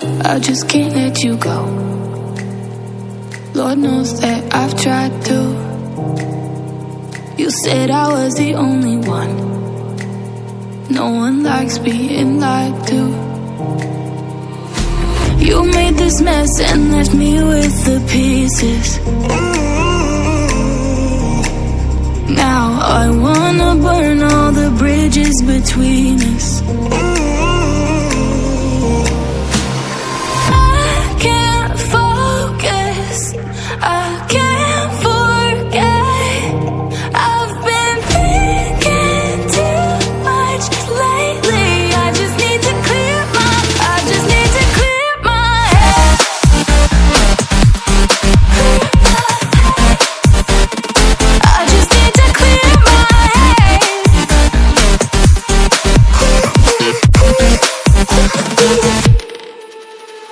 I just can't let you go. Lord knows that I've tried to. You said I was the only one. No one likes being lied to. You made this mess and left me with the pieces. Now I wanna burn all the bridges between us.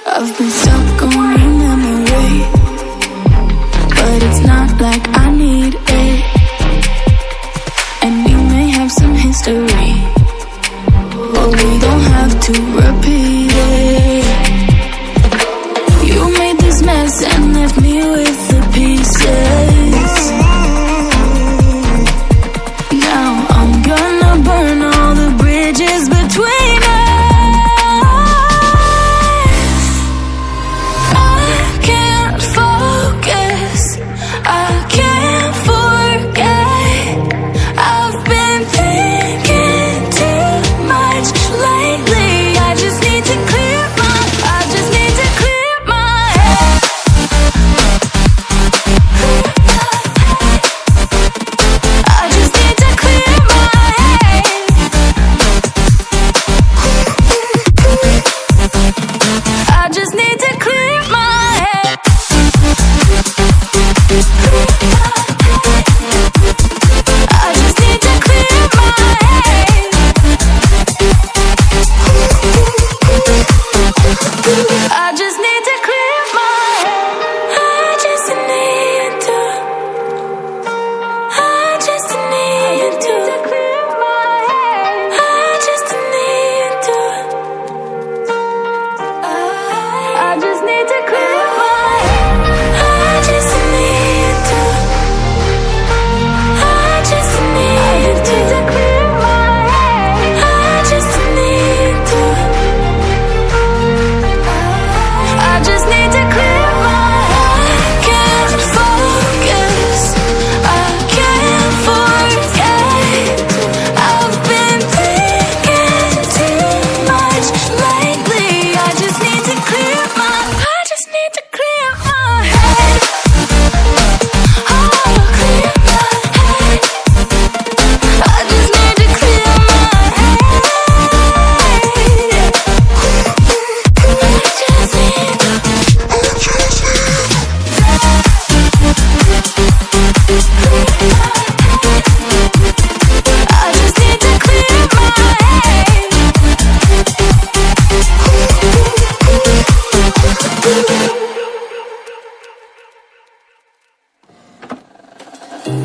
I've been stuck on your memory, but it's not like I need it. And we may have some history, but we don't have to repeat it. You made this mess and left me with the pieces. Now I'm gonna burn all the bridges between us.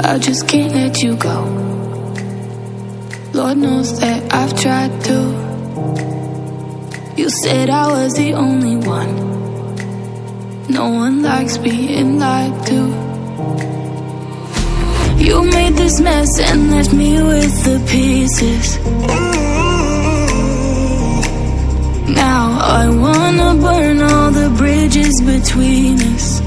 I just can't let you go. Lord knows that I've tried to. You said I was the only one. No one likes being lied to. You made this mess and left me with the pieces. Now I wanna burn all the bridges between us.